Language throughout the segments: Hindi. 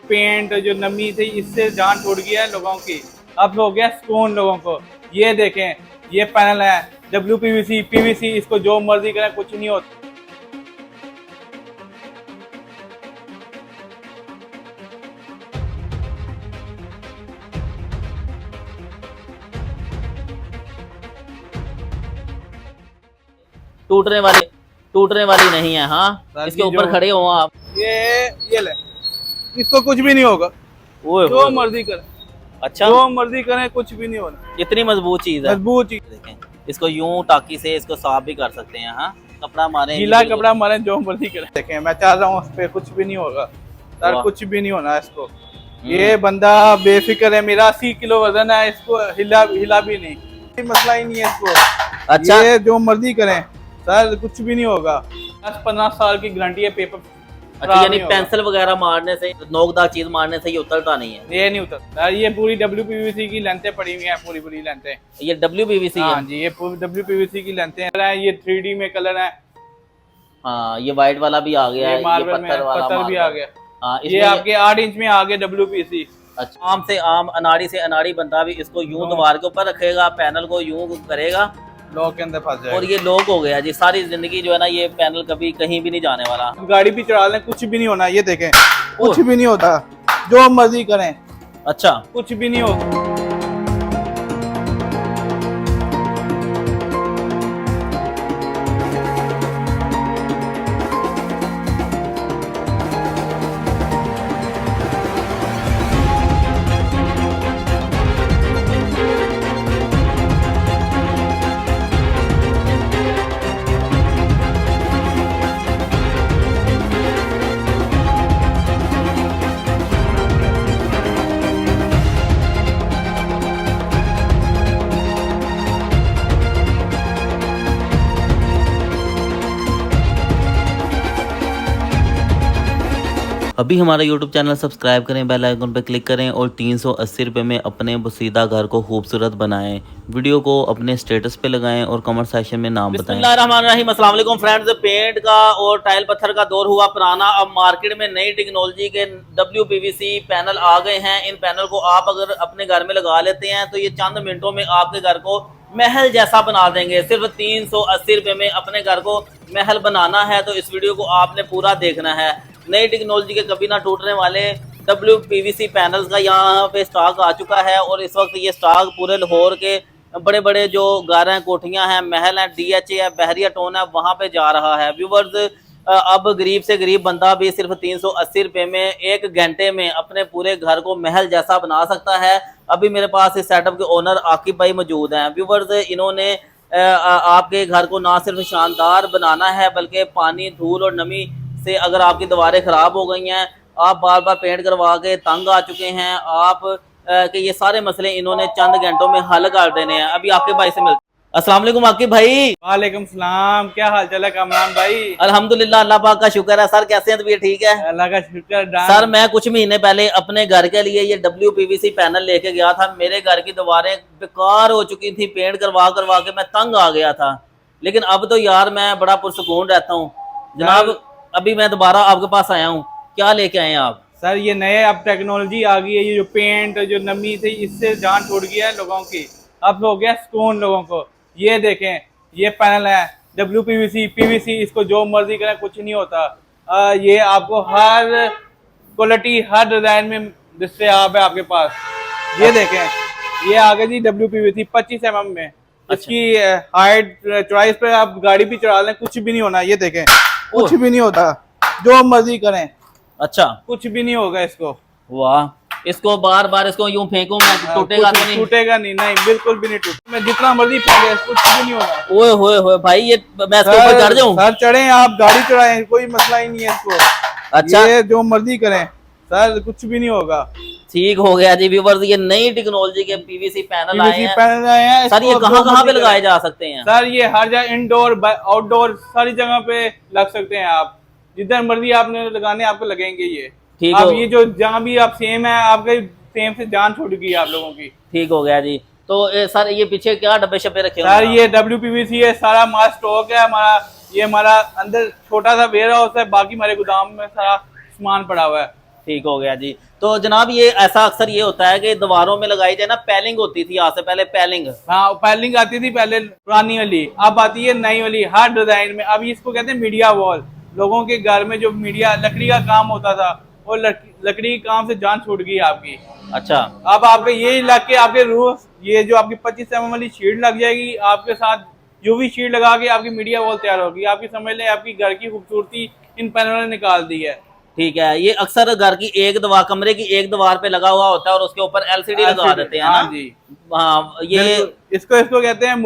पेंट, जो नमी थी, इससे जान छूट गया है लोगों की। अब हो गया सुकून लोगों को। ये देखें, ये पैनल है WPVC, PVC, इसको जो मर्जी करें कुछ नहीं होता। टूटने वाली नहीं है। हाँ, इसके ऊपर खड़े हो आप। ये ले, इसको कुछ भी नहीं होगा, जो मर्जी करें। अच्छा, जो मर्जी करें कुछ भी नहीं होना। इतनी मजबूत चीज है। मजबूत चीज। देखें, इसको यूं टाकी से इसको साफ भी कर सकते हैं। हाँ, कपड़ा मारे, गीला कपड़ा मारे, जो मर्जी करें। देखें, मैं चाह रहा हूँ उस पे कुछ भी नहीं होगा सर, कुछ भी नहीं होना इसको। ये बंदा बेफिक्र है, मेरा 80 किलो वजन है, इसको हिला भी नहीं, मसला ही नहीं है इसको। अच्छा, ये जो मर्जी करें सर, कुछ भी नहीं होगा। 10-15 साल की गारंटी है। पेपर अच्छा, यानी पेंसिल वगैरह मारने से, नोकदार चीज मारने से ये उतरता नहीं है। ये नहीं उतरता। ये पूरी WPVC की लेंथें पड़ी हुई हैं, पूरी लेंथें। ये WPVC है? हाँ जी, ये पूरी WPVC की लेंथें हैं। ये 3D में कलर है। हाँ, ये व्हाइट वाला भी आ गया है, ये पत्थर भी आ गया। हाँ, ये आपके 8 इंच में आ गया WPVC। अच्छा, आम से आम, अनाड़ी से अनाड़ी बंदा भी इसको यूं दीवार के ऊपर रखेगा, पैनल को यूं करेगा, लॉक के अंदर फंस जाएगा और ये लॉक हो गया जी। सारी जिंदगी जो है ना, ये पैनल कभी कहीं भी नहीं जाने वाला। गाड़ी भी चला लें, कुछ भी नहीं होना। ये देखें, कुछ भी नहीं होता, जो मर्जी करें। अच्छा, कुछ भी नहीं होता। अभी हमारा YouTube चैनल सब्सक्राइब करें, बेल आइकन पर क्लिक करें और 380 रुपये में अपने बसीदा घर को खूबसूरत बनाएं। वीडियो को अपने स्टेटस पे लगाएं और कमेंट सेक्शन में नाम बताएं। बिस्मिल्लाहिर्रहमानिर्रहीम। अस्सलाम वालेकुम फ्रेंड्स। पेंट का और टाइल पत्थर का दौर हुआ पुराना, अब मार्केट में नई टेक्नोलॉजी के WPVC पैनल आ गए हैं। इन पैनल को आप अगर अपने घर में लगा लेते हैं तो ये चंद मिनटों में आपके घर को महल जैसा बना देंगे। सिर्फ 380 रुपये में अपने घर को महल बनाना है तो इस वीडियो को आपने पूरा देखना है। नई टेक्नोलॉजी के कभी ना टूटने वाले WPVC पैनल्स का यहाँ पे स्टॉक आ चुका है और इस वक्त ये स्टॉक पूरे लाहौर के बड़े बड़े जो घर हैं, कोठियाँ हैं, महल हैं, DHA है, बहरिया टाउन है, वहाँ पे जा रहा है। व्यूवर्स, अब गरीब से गरीब बंदा भी सिर्फ 380 रुपये में 1 घंटे में अपने पूरे घर को महल जैसा बना सकता है। अभी मेरे पास इस सेटअप के ओनर आकिब भाई मौजूद हैं। व्यूवर्स, इन्होंने आपके घर को ना सिर्फ शानदार बनाना है बल्कि पानी, धूल और नमी से अगर आपकी दीवारें खराब हो गई हैं, आप बार बार पेंट करवा के तंग आ चुके हैं, आप कि ये सारे मसले इन्होंने चंद घंटों में हल कर देने हैं। अभी आकिब भाई से मिलते हैं। अस्सलाम वालेकुम आकिब भाई। वालेकुम सलाम, क्या हाल चाल है कामरान भाई? अल्हम्दुलिल्लाह, अल्लाह पाक का शुक्र है। सर कैसे हैं? तबीयत ठीक है? अल्लाह का शुक्र। सर, मैं कुछ महीने पहले अपने घर के लिए ये WPVC पैनल लेके गया था। मेरे घर की दीवारें बेकार हो चुकी थी, पेंट करवा करवा के मैं तंग आ गया था। लेकिन अब तो यार मैं बड़ा पुरसुकून रहता हूँ। जनाब, अभी मैं दोबारा आपके पास आया हूँ, क्या लेके आए हैं आप? सर, ये नए अब टेक्नोलॉजी आ गई है। ये जो पेंट, जो नमी थी, इससे जान छूट गया है लोगों की। अब हो गया सुकून लोगों को। ये देखें, ये पैनल है WPVC, PVC, इसको जो मर्जी करें कुछ नहीं होता। ये आपको हर क्वालिटी, हर डिजाइन में दस्तयाब है आपके पास। ये देखें, ये आ गया जी WPVC 25 mm में। इसकी हाइट, चौड़ाई पे आप गाड़ी भी चढ़ा लें, कुछ भी नहीं होना। ये देखें, कुछ भी नहीं होता, जो मर्जी करें। अच्छा, कुछ भी नहीं होगा इसको। वाह, इसको बार बार इसको यूं फेंकूं मैं, टूटेगा तो नहीं? टूटेगा नहीं, नहीं, बिल्कुल भी नहीं टूटेगा। मैं जितना मर्जी फेंके, कुछ भी नहीं होगा। ओए होए होए भाई, ये मैं इसके ऊपर चढ़ जाऊं? सर चढ़े, आप गाड़ी चढ़ाएं, कोई मसला ही नहीं है इसको। अच्छा, ये जो मर्जी करें सर, कुछ भी नहीं होगा। ठीक हो गया जी। व्यूअर्स, ये नई टेक्नोलॉजी के PVC पैनल आए हैं। सर, ये कहाँ पे लगाए जा सकते हैं? सर, ये हर जगह, इंडोर आउटडोर सारी जगह पे लग सकते हैं। आप जिधर मर्जी आपने लगाने, आपको लगेंगे ये। ठीक अब ये जो जहाँ भी आप सेम है, आपके सेम से जान छूट गई आप लोगों की। ठीक हो गया जी। तो सर, ये पीछे क्या डब्बे शब्बे रखे सर? ये WPVC है, सारा हमारा स्टॉक है हमारा। ये हमारा अंदर छोटा सा वेयर हाउस है, बाकी हमारे गोदाम में सारा सामान पड़ा हुआ है। ठीक हो गया जी। तो जनाब ये ऐसा अक्सर ये होता है कि दीवारों में लगाई जाए ना, पैलिंग होती थी आज से पहले, पैलिंग। हाँ, पैलिंग आती थी पहले पुरानी वाली, अब आती है नई वाली हर डिजाइन में। अब इसको कहते हैं मीडिया वॉल। लोगों के घर में जो मीडिया लकड़ी का काम होता था, वो लकड़ी के काम से जान छूट गई आपकी। अच्छा, अब आपके ये लग के आपके रूफ, ये जो आपकी 25 mm वाली शीट लग जाएगी, आपके साथ यूवी शीट लगा के आपकी मीडिया वॉल तैयार होगी। आपकी समझ लें आपकी घर की खूबसूरती इन पैनलों ने निकाल दी है। ठीक है। ये अक्सर घर की एक दीवार, कमरे की एक दीवार पे लगा हुआ होता है और उसके ऊपर एलसीडी लगा देते हैं हाँ ना जी। हाँ, ये इसको कहते हैं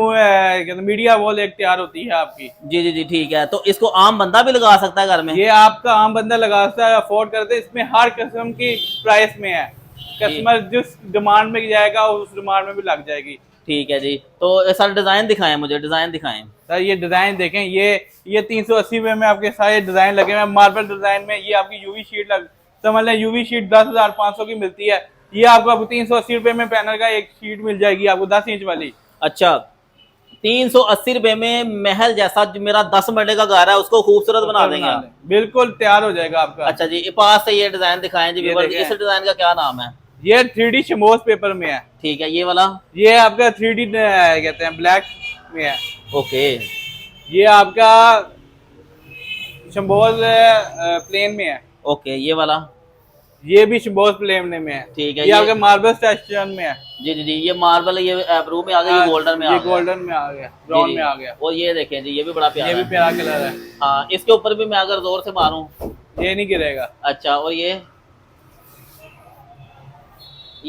मीडिया वॉल एक तैयार होती है आपकी। जी जी जी, ठीक है। तो इसको आम बंदा भी लगा सकता है घर में? ये आपका आम बंदा लगा सकता है, अफोर्ड करते हैं। इसमें हर किस्म की प्राइस में है, कस्टमर जिस डिमांड में जाएगा उस डिमांड में भी लग जाएगी। ठीक है जी। तो सर डिजाइन दिखाएं, मुझे डिजाइन दिखाएं। सर ये डिजाइन देखें, ये 380 रुपए में आपके सारे डिजाइन लगे हुए हैं मार्बल डिजाइन में। ये आपकी यूवी शीट समझ लें, यूवी शीट 10,500 की मिलती है। ये आपको 380 रुपए में पैनल का एक शीट मिल जाएगी आपको 10 इंच वाली। अच्छा, 380 रुपए में महल जैसा जो मेरा 10 मरले का घर है उसको खूबसूरत बना देंगे, बिल्कुल तैयार हो जाएगा आपका। अच्छा जी, पास से ये डिजाइन दिखाएं जी। इस डिजाइन का क्या नाम है? ये 3D शमोस पेपर में है। ठीक है। ये वाला? ये आपका 3D कहते हैं, ब्लैक में है। ओके। ये आपका शम्बोज प्लेन में है। ओके। ये वाला? ये भी शम्बोज प्लेन में है। ठीक है। ये आपका मार्बल स्टेशन में है। जी जी जी, ये मार्बल, ये ब्लू में आ गया, ये गोल्डन में आ गया, गोल्डन में आ गया, ब्राउन में आ गया। और ये देखें जी, ये भी बड़ा प्यारा, ये भी प्यारा कलर है। हाँ, इसके ऊपर भी मैं अगर जोर से मारूं ये नहीं गिरेगा। अच्छा, और ये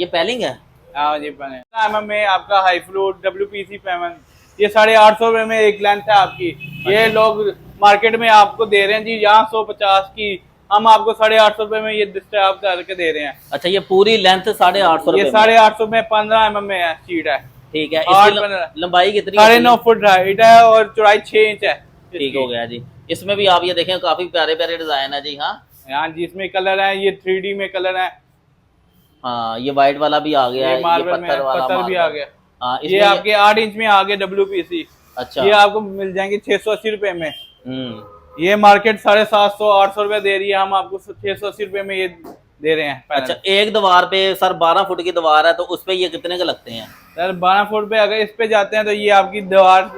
पैलिंग है? हाँ जी, पैनल में आपका हाई फ्लूट WPC पैनल, ये 850 रुपए में एक लेंथ है आपकी। ये लोग मार्केट में आपको दे रहे हैं जी यहाँ 150 की, हम आपको 850 रुपए में ये डिस्ट्रीब्यूट करके दे रहे हैं। अच्छा, ये पूरी लेंथ 850 ये 850 में 15 mm में है, शीट है। ठीक है। इसकी लंबाई कितनी? 9.5 फुट हाइट है और चौड़ाई 6 इंच है। ठीक हो गया जी। इसमें भी आप ये देखें काफी प्यारे प्यारे डिजाइन है जी। हाँ यहाँ जी, इसमें कलर है, ये 3D में कलर है। हाँ, ये व्हाइट वाला भी आ गया, ये पत्थर भी आ गया। हाँ, ये आपके 8 इंच में आ गया WPC। अच्छा, ये आपको मिल जाएंगे 680 रुपए में। ये मार्केट 750-800 रुपए दे रही है, हम आपको 680 रुपए में ये दे रहे हैं। अच्छा, एक दीवार पे सर 12 फुट की दीवार है, तो उस पे ये कितने के लगते हैं? सर 12 फुट पे अगर इस पे जाते हैं तो ये आपकी दीवार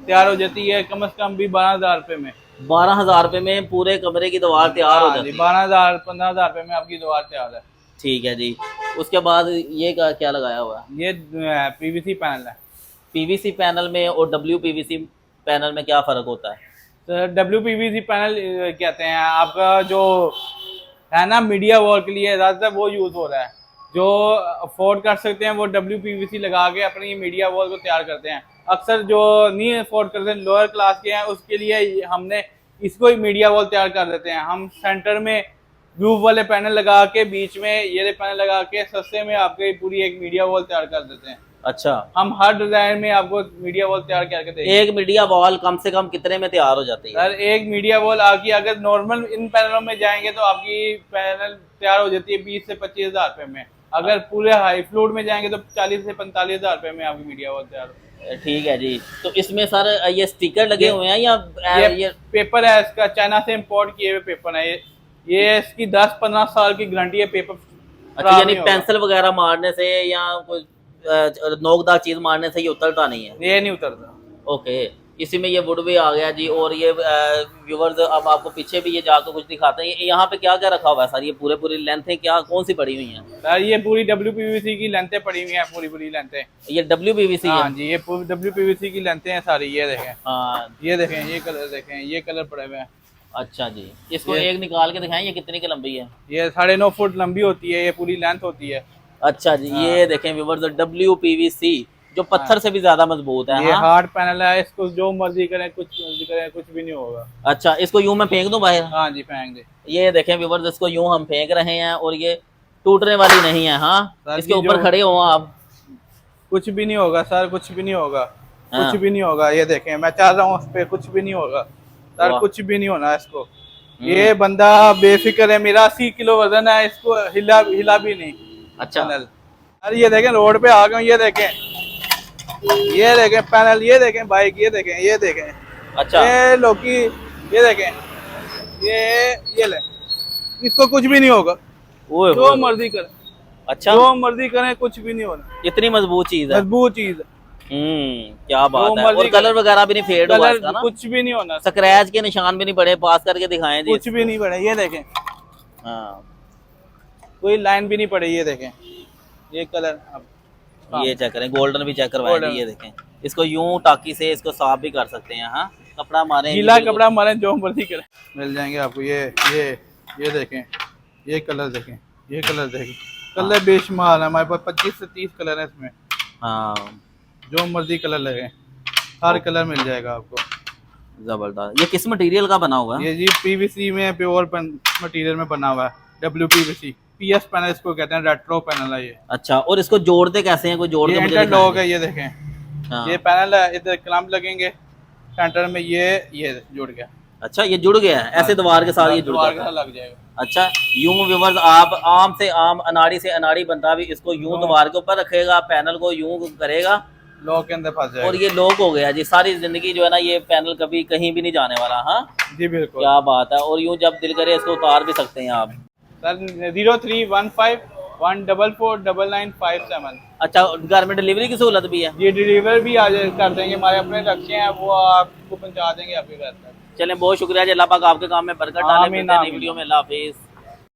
तैयार हो जाती है कम से कम भी 12,000 रुपए में। 12,000 रुपए में पूरे कमरे की दीवार तैयार हो जाती है? 12,000-15,000 रुपए में आपकी दीवार तैयार है। ठीक है जी। उसके बाद ये क्या लगाया हुआ है? ये PVC पैनल है। PVC पैनल में और WPVC पैनल में क्या फर्क होता है? सर WPVC पैनल कहते हैं आपका जो है ना मीडिया वॉल के लिए ज़्यादातर वो यूज़ हो रहा है। जो अफोर्ड कर सकते हैं वो WPVC लगा के अपनी मीडिया वॉल को तैयार करते हैं। अक्सर जो नहीं अफोर्ड करते, लोअर क्लास के हैं, उसके लिए हमने इसको ही मीडिया वॉल तैयार कर देते हैं। हम सेंटर में रूफ वाले पैनल लगा के, बीच में ये पैनल लगा के सस्ते में आपके पूरी एक मीडिया वॉल तैयार कर देते हैं। अच्छा, हम हर डिजाइन में आपको मीडिया वॉल तैयार करके देंगे। एक मीडिया वॉल कम से कम कितने में तैयार हो जाती है? सर एक मीडिया वॉल आपकी अगर नॉर्मल इन पैनलों में जाएंगे तो आपकी पैनल तैयार हो जाती है 20 से 25,000 रुपए में। अगर पूरे हाई फ्लोर में जाएंगे तो 40 से 45,000 रुपए में आपकी मीडिया वॉल तैयार हो। ठीक है जी। तो इसमें सर ये स्टिकर लगे हुए हैं या ये पेपर है, इसका चाइना से इम्पोर्ट किए हुए पेपर है। ये इसकी 10-15 साल की गारंटी है पेपर। अच्छा, यानी पेंसिल वगैरह मारने से या कोई नोकदार चीज मारने से ये उतरता नहीं है? ये नहीं उतरता। ओके। इसी में ये वुड भी आ गया जी। और ये व्यूवर्स अब आपको पीछे भी ये जाकर कुछ दिखाते हैं। यहाँ पे क्या क्या रखा हुआ है सर? ये पूरी लेंथें क्या कौन सी पड़ी हुई हैं? सर ये पूरी WPVC की लेंथें पड़ी हुई हैं, पूरी लेंथें। ये WPVC है? हाँ जी, ये पूरी WPVC की लेंथें हैं सारी। ये देखें, हाँ ये देखें, ये कलर देखें, ये कलर पड़े हुए हैं। अच्छा जी। इसको एक निकाल के दिखाएं, ये कितनी की लंबी है? ये 9.5 फुट लंबी होती है, ये पूरी लेंथ होती है। अच्छा जी। ये देखें व्यूअर्स, WPVC जो पत्थर से भी ज्यादा मजबूत है। ये हार्ड पैनल है, इसको जो मर्जी करें, कुछ मर्जी करें, कुछ भी नहीं होगा। अच्छा, इसको यूं मैं फेंक दूं बाहर? हाँ जी, फेंक दे। ये देखें व्यूअर्स, इसको यूं हम फेंक रहे हैं और ये टूटने वाली नहीं है। हाँ, इसके ऊपर खड़े हो आप, कुछ भी नहीं होगा सर, कुछ भी नहीं होगा। कुछ भी नहीं होगा। ये देखें, मैं चाह रहा हूँ उस पे कुछ भी नहीं होगा सर, कुछ भी नहीं होना इसको। ये बंदा बेफिक्र है, मेरा 80 किलो वजन है, इसको हिला भी नहीं। अच्छा। अरे ये देखें, रोड पे आ गए, ये देखें पैनल, ये देखें बाइक, ये देखें। अच्छा, ये लोकी, ये देखें, ये ले, इसको कुछ भी नहीं होगा। ओए जो होए। मर्जी करें, अच्छा, जो मर्जी करें कुछ भी नहीं होना, इतनी मजबूत चीज है। मजबूत चीज है। क्या बात है। मर्जी और कलर करें। वगैरह भी नहीं फेड हुआ कलर इसका ना, कुछ भी नहीं होना, स्क्रैच के निशान भी नहीं पड़े। पास करके दिखाएं जी कुछ भी नहीं पड़े, ये देखें, हाँ, कोई लाइन भी नहीं पड़े, ये देखें, ये कलर अब ये चेक करें, गोल्डन भी चेक करवाएं जी, गोल्डन। ये देखें। इसको यूं टाकी से इसको साफ भी कर सकते हैं। हाँ, कपड़ा मारे गीला कपड़ा मारे, जो मर्जी करें, मिल जाएंगे आपको। ये देखें, ये कलर देखें, ये कलर देखें, कलर बेशुमार है हमारे पास, 25 से 30 कलर है इसमें, हाँ, जो मर्जी कलर लगे, हर कलर मिल जाएगा आपको। जबरदस्त। ये किस मटेरियल का बना हुआ है? ये जी पीवीसी में, प्योर मटेरियल में बना हुआ है, WPVC, PS पैनल इसको कहते हैं, रेट्रो पैनल है ये। अच्छा, और इसको जोड़ते कैसे हैं? कोई जोड़ ये के मुझे इंटरलॉक दिखाएं। है, ये देखें, हाँ। ये पैनल है, इधर क्लैंप लगेंगे सेंटर में, ये जुड़ गया। अच्छा, ये जुड़ गया है ऐसे दीवार के साथ, ये जुड़ दीवार जाता के है। साथ लग जाएगा। अच्छा, यूं व्यूअर्स, आप आम से आम, अनाड़ी से अनाड़ी बंदा भी इसको यूं दीवार के ऊपर रखेगा, पैनल को यूं करेगा, लॉक के अंदर फंस जाएगा। और ये लॉक हो गया जी। सारी जिंदगी जो है ना, ये पैनल कभी कहीं भी नहीं जाने वाला। हाँ जी बिल्कुल। क्या बात है। और यूं जब दिल करे इसको उतार भी सकते हैं आप। सर 0315144997। अच्छा, घर में डिलीवरी की सहूलत भी है? ये डिलीवर भी आ जाए कर देंगे, हमारे अपने रखे हैं, वो आपको पहुंचा देंगे आपके घर तक। चलें, बहुत शुक्रिया जी, अल्लाह पाक आपके काम में बरकत डाले। आमीन, मिलते हैं नई आमीन। वीडियो में। अल्लाह हाफिज।